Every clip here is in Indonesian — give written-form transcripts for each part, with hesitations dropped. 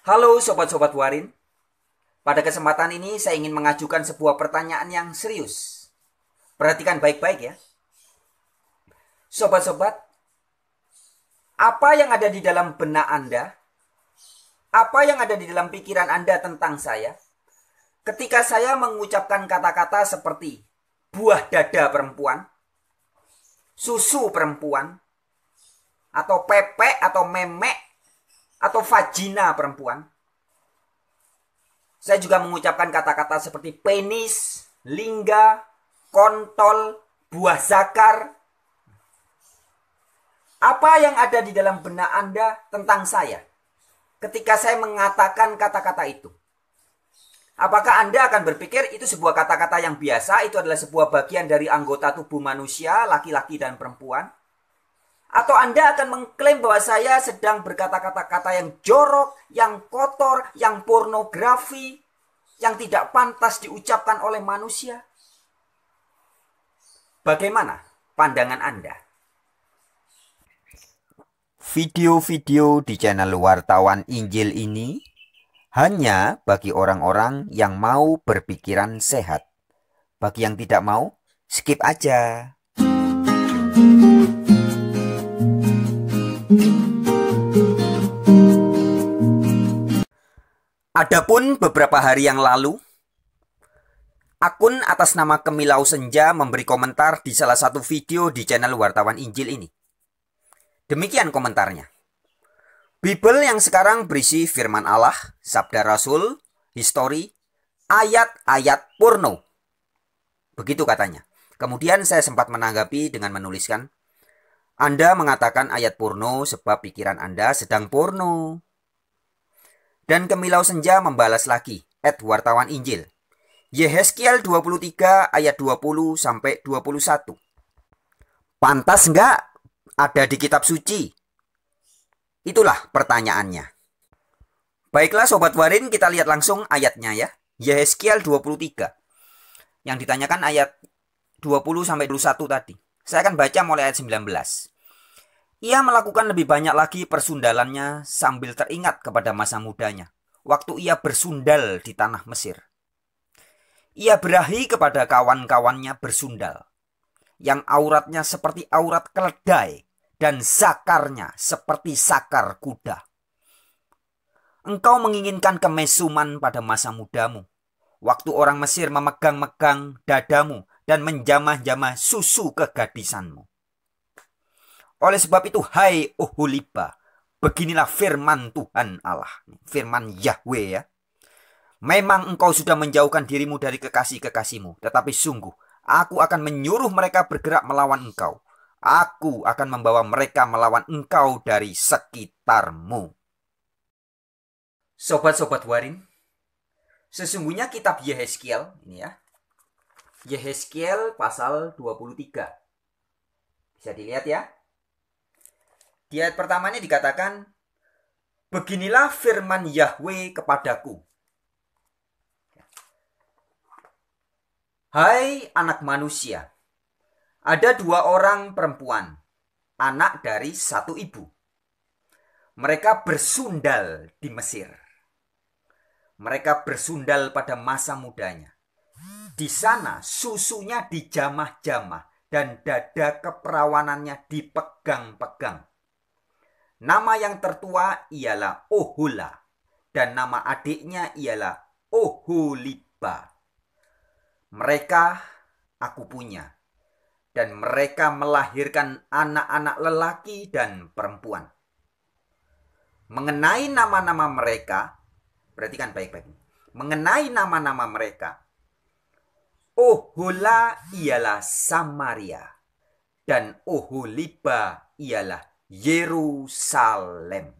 Halo sobat-sobat Warin. Pada kesempatan ini saya ingin mengajukan sebuah pertanyaan yang serius. Perhatikan baik-baik ya. Sobat-sobat, apa yang ada di dalam benak Anda? Apa yang ada di dalam pikiran Anda tentang saya? Ketika saya mengucapkan kata-kata seperti buah dada perempuan, susu perempuan, atau pepek, atau memek, atau vagina perempuan. Saya juga mengucapkan kata-kata seperti penis, lingga, kontol, buah zakar. Apa yang ada di dalam benak Anda tentang saya ketika saya mengatakan kata-kata itu? Apakah Anda akan berpikir itu sebuah kata-kata yang biasa, itu adalah sebuah bagian dari anggota tubuh manusia, laki-laki dan perempuan? Atau Anda akan mengklaim bahwa saya sedang berkata kata-kata yang jorok, yang kotor, yang pornografi, yang tidak pantas diucapkan oleh manusia? Bagaimana pandangan Anda? Video-video di channel Wartawan Injil ini hanya bagi orang-orang yang mau berpikiran sehat. Bagi yang tidak mau, skip aja. Adapun beberapa hari yang lalu, akun atas nama Kemilau Senja memberi komentar di salah satu video di channel Wartawan Injil ini. Demikian komentarnya. Bible yang sekarang berisi firman Allah, sabda Rasul, histori, ayat-ayat porno. Begitu katanya. Kemudian saya sempat menanggapi dengan menuliskan, Anda mengatakan ayat porno sebab pikiran Anda sedang porno. Dan Kemilau Senja membalas lagi, @wartawan Injil. Yehezkiel 23 ayat 20 sampai 21. Pantas nggak ada di kitab suci? Itulah pertanyaannya. Baiklah Sobat Warin, kita lihat langsung ayatnya ya. Yehezkiel 23. Yang ditanyakan ayat 20 sampai 21 tadi. Saya akan baca mulai ayat 19. Ia melakukan lebih banyak lagi persundalannya sambil teringat kepada masa mudanya, waktu ia bersundal di tanah Mesir. Ia berahi kepada kawan-kawannya bersundal, yang auratnya seperti aurat keledai, dan sakarnya seperti sakar kuda. Engkau menginginkan kemesuman pada masa mudamu, waktu orang Mesir memegang-megang dadamu dan menjamah-jamah susu kegadisanmu. Oleh sebab itu, hai Oholiba, beginilah firman Tuhan Allah, firman Yahweh ya. Memang engkau sudah menjauhkan dirimu dari kekasih-kekasihmu, tetapi sungguh aku akan menyuruh mereka bergerak melawan engkau. Aku akan membawa mereka melawan engkau dari sekitarmu. Sobat-sobat Warin, sesungguhnya kitab Yehezkiel ini ya. Yehezkiel pasal 23. Bisa dilihat ya. Di ayat pertamanya dikatakan, beginilah firman Yahweh kepadaku. Hai anak manusia, ada 2 orang perempuan, anak dari satu ibu. Mereka bersundal di Mesir. Mereka bersundal pada masa mudanya. Di sana susunya dijamah-jamah dan dada keperawanannya dipegang-pegang. Nama yang tertua ialah Ohola dan nama adiknya ialah Oholiba. Mereka aku punya. Dan mereka melahirkan anak-anak lelaki dan perempuan. Mengenai nama-nama mereka, perhatikan baik-baik. Mengenai nama-nama mereka, Ohola ialah Samaria dan Oholiba ialah Yerusalem.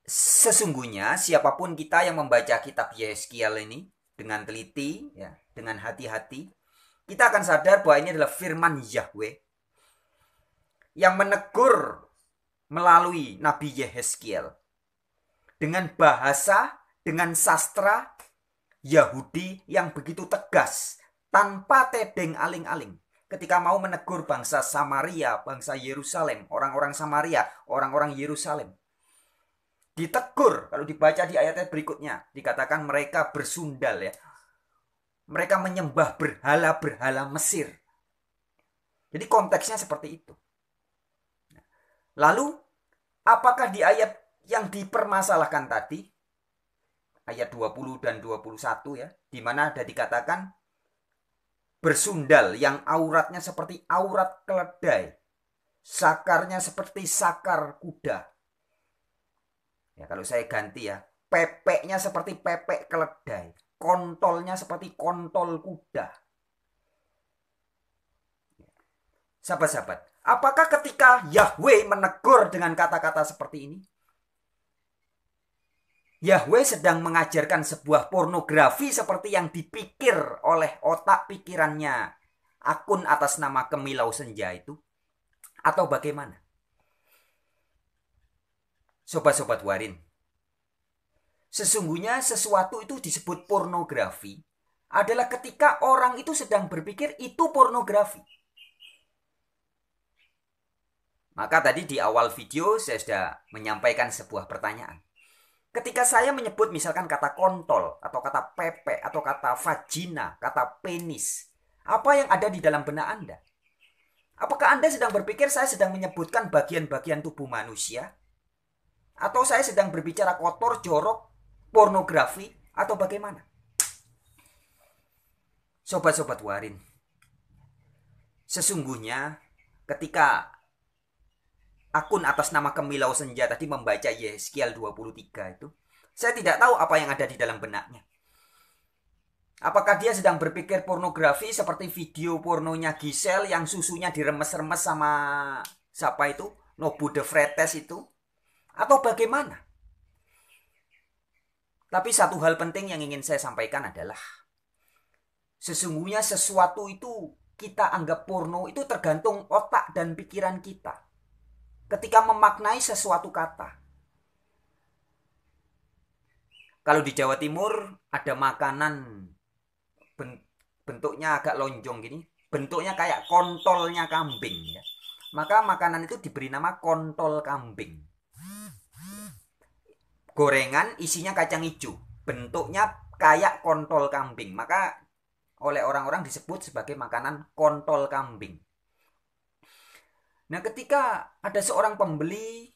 Sesungguhnya siapapun kita yang membaca kitab Yehezkiel ini dengan teliti, ya, dengan hati-hati, kita akan sadar bahwa ini adalah firman Yahweh yang menegur melalui Nabi Yehezkiel dengan bahasa, dengan sastra Yahudi yang begitu tegas, tanpa tedeng aling-aling. Ketika mau menegur bangsa Samaria, bangsa Yerusalem, orang-orang Samaria, orang-orang Yerusalem. ditegur. Kalau dibaca di ayat-ayat berikutnya, dikatakan mereka bersundal ya. Mereka menyembah berhala-berhala Mesir. Jadi konteksnya seperti itu. Lalu, apakah di ayat yang dipermasalahkan tadi, ayat 20 dan 21 ya, di mana ada dikatakan bersundal yang auratnya seperti aurat keledai, sakarnya seperti sakar kuda. Ya, kalau saya ganti ya, pepeknya seperti pepek keledai, kontolnya seperti kontol kuda. Sahabat-sahabat, apakah ketika Yahweh menegur dengan kata-kata seperti ini, Yahweh sedang mengajarkan sebuah pornografi seperti yang dipikir oleh otak pikirannya akun atas nama Kemilau Senja itu? Atau bagaimana? Sobat-sobat Warin, sesungguhnya sesuatu itu disebut pornografi adalah ketika orang itu sedang berpikir itu pornografi. Maka tadi di awal video saya sudah menyampaikan sebuah pertanyaan. Ketika saya menyebut misalkan kata kontol, atau kata pepe, atau kata vagina, kata penis, apa yang ada di dalam benak Anda? Apakah Anda sedang berpikir saya sedang menyebutkan bagian-bagian tubuh manusia? Atau saya sedang berbicara kotor, jorok, pornografi, atau bagaimana? Sobat-sobat Warin, sesungguhnya ketika akun atas nama Kemilau Senja tadi membaca Yeskiel 23 itu, saya tidak tahu apa yang ada di dalam benaknya. Apakah dia sedang berpikir pornografi seperti video pornonya Gisel yang susunya diremes-remes sama siapa itu? Nobu de Fretes itu? Atau bagaimana? Tapi satu hal penting yang ingin saya sampaikan adalah sesungguhnya sesuatu itu kita anggap porno itu tergantung otak dan pikiran kita. Ketika memaknai sesuatu kata. Kalau di Jawa Timur ada makanan bentuknya agak lonjong gini, bentuknya kayak kontolnya kambing ya. Maka makanan itu diberi nama kontol kambing. Gorengan isinya kacang hijau, bentuknya kayak kontol kambing. Maka oleh orang-orang disebut sebagai makanan kontol kambing. Nah, ketika ada seorang pembeli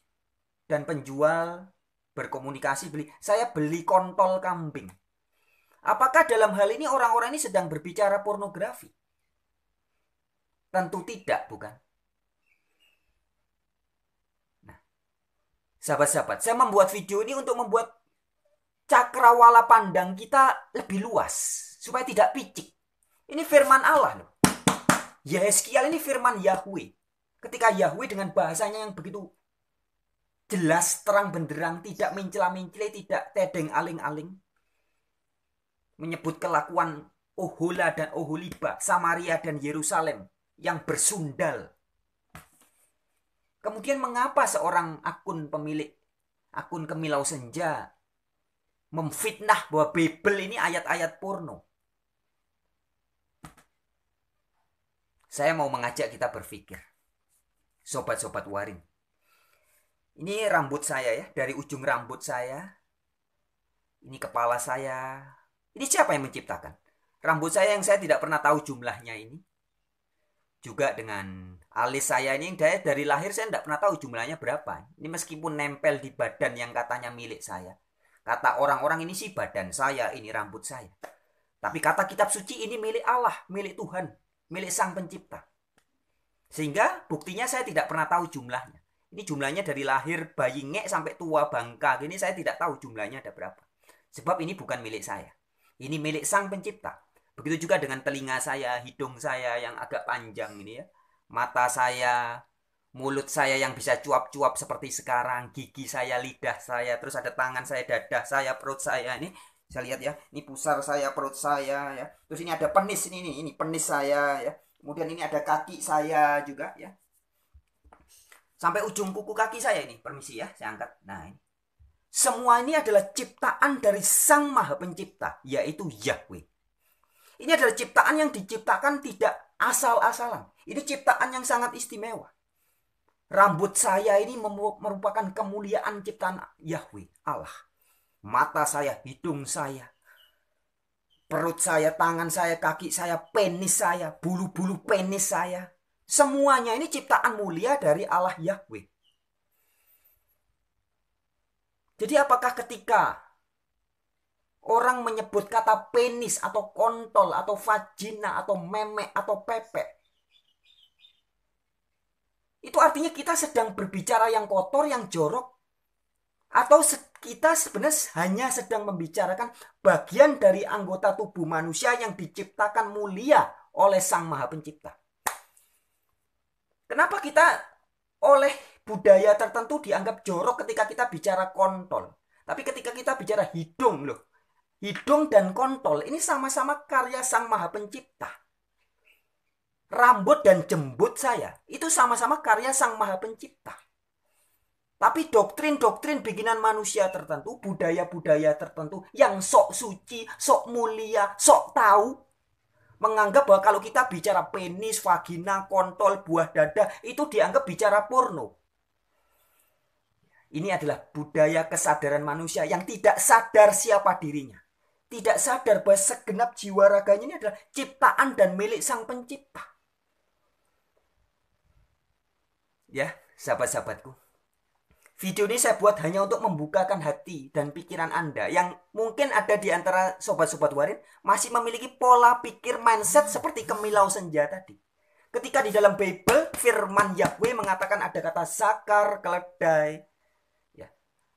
dan penjual berkomunikasi saya beli kontol kambing. Apakah dalam hal ini orang-orang ini sedang berbicara pornografi? Tentu tidak, bukan? Nah, sahabat-sahabat, saya membuat video ini untuk membuat cakrawala pandang kita lebih luas, supaya tidak picik. Ini firman Allah loh. Yeskiel ini firman Yahweh. Ketika Yahweh dengan bahasanya yang begitu jelas, terang benderang, tidak mencela-mencela, tidak tedeng aling-aling, menyebut kelakuan Ohola dan Oholiba, Samaria dan Yerusalem yang bersundal. Kemudian mengapa seorang pemilik akun Kemilau Senja memfitnah bahwa Bible ini ayat-ayat porno? Saya mau mengajak kita berpikir. Sobat-sobat Warin, ini rambut saya ya, dari ujung rambut saya, ini kepala saya, ini siapa yang menciptakan? Rambut saya yang saya tidak pernah tahu jumlahnya ini, juga dengan alis saya ini, dari lahir saya tidak pernah tahu jumlahnya berapa. Ini meskipun nempel di badan yang katanya milik saya, kata orang-orang ini sih badan saya, ini rambut saya. Tapi kata kitab suci ini milik Allah, milik Tuhan, milik Sang Pencipta. Sehingga buktinya saya tidak pernah tahu jumlahnya. Ini jumlahnya dari lahir bayi ngek sampai tua bangka. Ini saya tidak tahu jumlahnya ada berapa. Sebab ini bukan milik saya. Ini milik Sang Pencipta. Begitu juga dengan telinga saya, hidung saya yang agak panjang ini ya. Mata saya, mulut saya yang bisa cuap-cuap seperti sekarang. Gigi saya, lidah saya, terus ada tangan saya, dada saya, perut saya. Ini saya lihat ya. Ini pusar saya, perut saya ya. Terus ini ada penis ini penis saya ya. Kemudian ini ada kaki saya juga ya. Sampai ujung kuku kaki saya ini. Permisi ya, saya angkat. Nah ini. Semua ini adalah ciptaan dari Sang Maha Pencipta, yaitu Yahweh. Ini adalah ciptaan yang diciptakan tidak asal-asalan. Ini ciptaan yang sangat istimewa. Rambut saya ini merupakan kemuliaan ciptaan Yahweh, Allah. Mata saya, hidung saya, perut saya, tangan saya, kaki saya, penis saya, bulu-bulu penis saya. Semuanya ini ciptaan mulia dari Allah Yahweh. Jadi apakah ketika orang menyebut kata penis atau kontol atau vagina atau memek atau pepek, itu artinya kita sedang berbicara yang kotor, yang jorok? Atau kita sebenarnya hanya sedang membicarakan bagian dari anggota tubuh manusia yang diciptakan mulia oleh Sang Maha Pencipta? Kenapa kita oleh budaya tertentu dianggap jorok ketika kita bicara kontol? Tapi ketika kita bicara hidung loh. Hidung dan kontol ini sama-sama karya Sang Maha Pencipta. Rambut dan jembut saya itu sama-sama karya Sang Maha Pencipta. Tapi doktrin-doktrin bikinan manusia tertentu, budaya-budaya tertentu yang sok suci, sok mulia, sok tahu, menganggap bahwa kalau kita bicara penis, vagina, kontol, buah dada, itu dianggap bicara porno. Ini adalah budaya kesadaran manusia yang tidak sadar siapa dirinya. Tidak sadar bahwa segenap jiwa raganya ini adalah ciptaan dan milik Sang Pencipta. Ya, sahabat-sahabatku. Video ini saya buat hanya untuk membukakan hati dan pikiran Anda yang mungkin ada di antara sobat-sobat warin masih memiliki pola pikir mindset seperti kemilau senja tadi. Ketika di dalam Bible firman Yahweh mengatakan ada kata sakar, keledai, ya,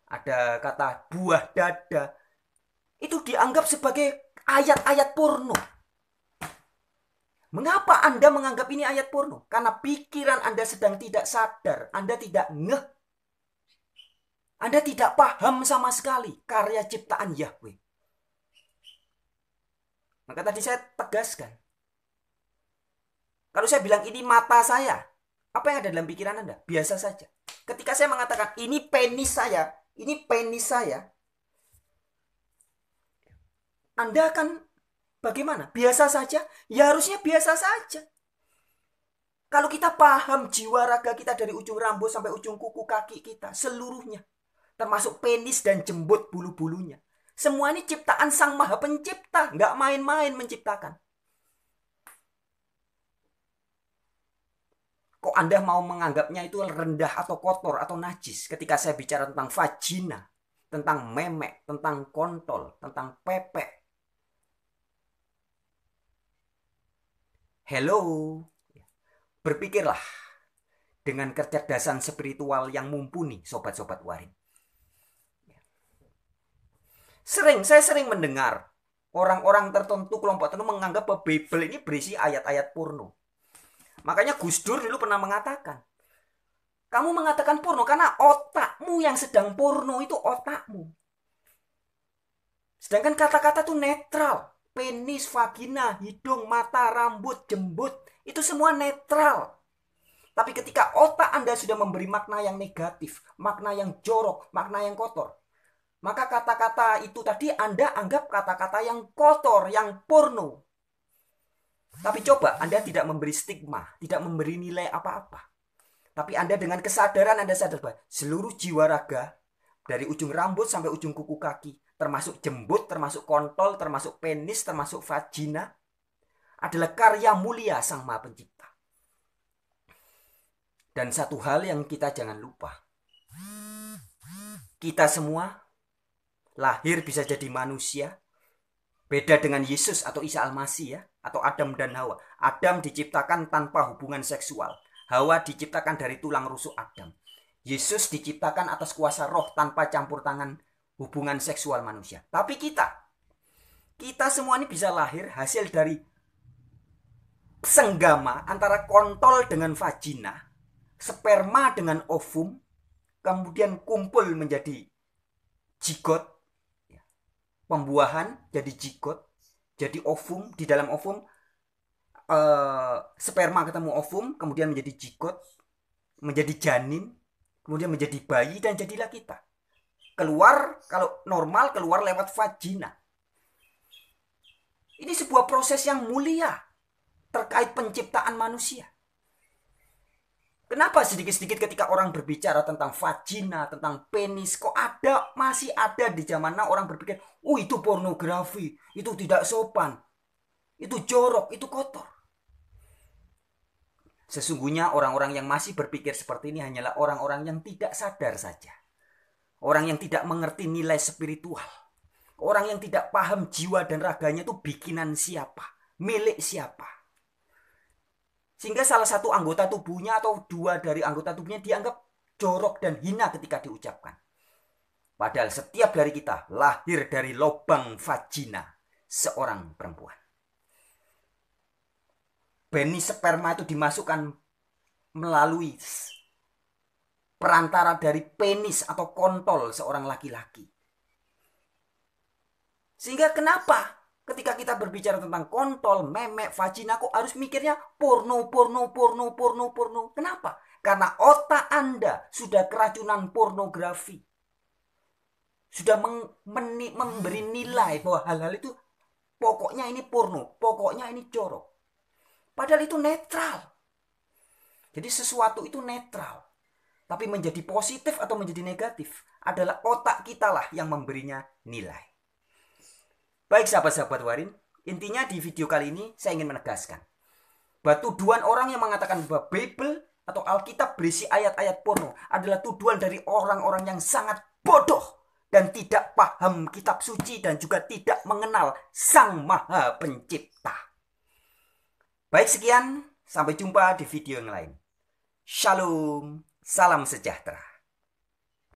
ada kata buah dada, itu dianggap sebagai ayat-ayat porno. Mengapa Anda menganggap ini ayat porno? Karena pikiran Anda sedang tidak sadar, Anda tidak ngeh, Anda tidak paham sama sekali karya ciptaan Yahweh. Maka tadi saya tegaskan, kalau saya bilang ini mata saya, apa yang ada dalam pikiran Anda? Biasa saja. Ketika saya mengatakan ini penis saya, Anda akan bagaimana? Biasa saja? Ya harusnya biasa saja. Kalau kita paham jiwa raga kita dari ujung rambut sampai ujung kuku kaki kita, seluruhnya, termasuk penis dan jembut bulu-bulunya, semua ini ciptaan Sang Maha Pencipta, nggak main-main menciptakan. Kok Anda mau menganggapnya itu rendah atau kotor atau najis ketika saya bicara tentang vagina, tentang memek, tentang kontol, tentang pepek? Hello, berpikirlah dengan kecerdasan spiritual yang mumpuni, sobat-sobat warin. Saya sering mendengar orang-orang tertentu, kelompok tertentu menganggap bahwa Bible ini berisi ayat-ayat porno. Makanya Gus Dur dulu pernah mengatakan, kamu mengatakan porno karena otakmu yang sedang porno itu otakmu. Sedangkan kata-kata itu netral. Penis, vagina, hidung, mata, rambut, jembut, itu semua netral. Tapi ketika otak Anda sudah memberi makna yang negatif, makna yang jorok, makna yang kotor, maka kata-kata itu tadi Anda anggap kata-kata yang kotor, yang porno. Tapi coba Anda tidak memberi stigma, tidak memberi nilai apa-apa. Tapi Anda dengan kesadaran Anda sadar bahwa seluruh jiwa raga, dari ujung rambut sampai ujung kuku kaki, termasuk jembut, termasuk kontol, termasuk penis, termasuk vagina, adalah karya mulia Sang Maha Pencipta. Dan satu hal yang kita jangan lupa, kita semua lahir bisa jadi manusia, beda dengan Yesus atau Isa Al-Masih ya, atau Adam dan Hawa. Adam diciptakan tanpa hubungan seksual, Hawa diciptakan dari tulang rusuk Adam. Yesus diciptakan atas kuasa roh tanpa campur tangan hubungan seksual manusia. Tapi kita semua ini bisa lahir hasil dari senggama antara kontol dengan vagina, sperma dengan ovum, kemudian kumpul menjadi zigot, pembuahan jadi zigot, jadi ovum. Di dalam ovum sperma ketemu ovum, kemudian menjadi zigot, menjadi janin, kemudian menjadi bayi, dan jadilah kita. Keluar, kalau normal keluar lewat vagina. Ini sebuah proses yang mulia terkait penciptaan manusia. Kenapa sedikit-sedikit ketika orang berbicara tentang vagina, tentang penis, kok masih ada di zaman now orang berpikir, itu pornografi, itu tidak sopan, itu jorok, itu kotor. Sesungguhnya orang-orang yang masih berpikir seperti ini hanyalah orang-orang yang tidak sadar saja. Orang yang tidak mengerti nilai spiritual. Orang yang tidak paham jiwa dan raganya itu bikinan siapa, milik siapa. Sehingga salah satu anggota tubuhnya atau dua dari anggota tubuhnya dianggap jorok dan hina ketika diucapkan. Padahal setiap dari kita lahir dari lubang vagina seorang perempuan. Benih sperma itu dimasukkan melalui perantara dari penis atau kontol seorang laki-laki. Sehingga kenapa ketika kita berbicara tentang kontol, memek, vagina, kok harus mikirnya porno. Kenapa? Karena otak Anda sudah keracunan pornografi. Sudah memberi nilai bahwa hal-hal itu pokoknya ini porno, pokoknya ini jorok. Padahal itu netral. Jadi sesuatu itu netral. Tapi menjadi positif atau menjadi negatif adalah otak kita lah yang memberinya nilai. Baik sahabat-sahabat Warin, intinya di video kali ini saya ingin menegaskan bahwa tuduhan orang yang mengatakan bahwa Bible atau Alkitab berisi ayat-ayat porno adalah tuduhan dari orang-orang yang sangat bodoh dan tidak paham kitab suci dan juga tidak mengenal Sang Maha Pencipta. Baik, sekian. Sampai jumpa di video yang lain. Shalom. Salam sejahtera.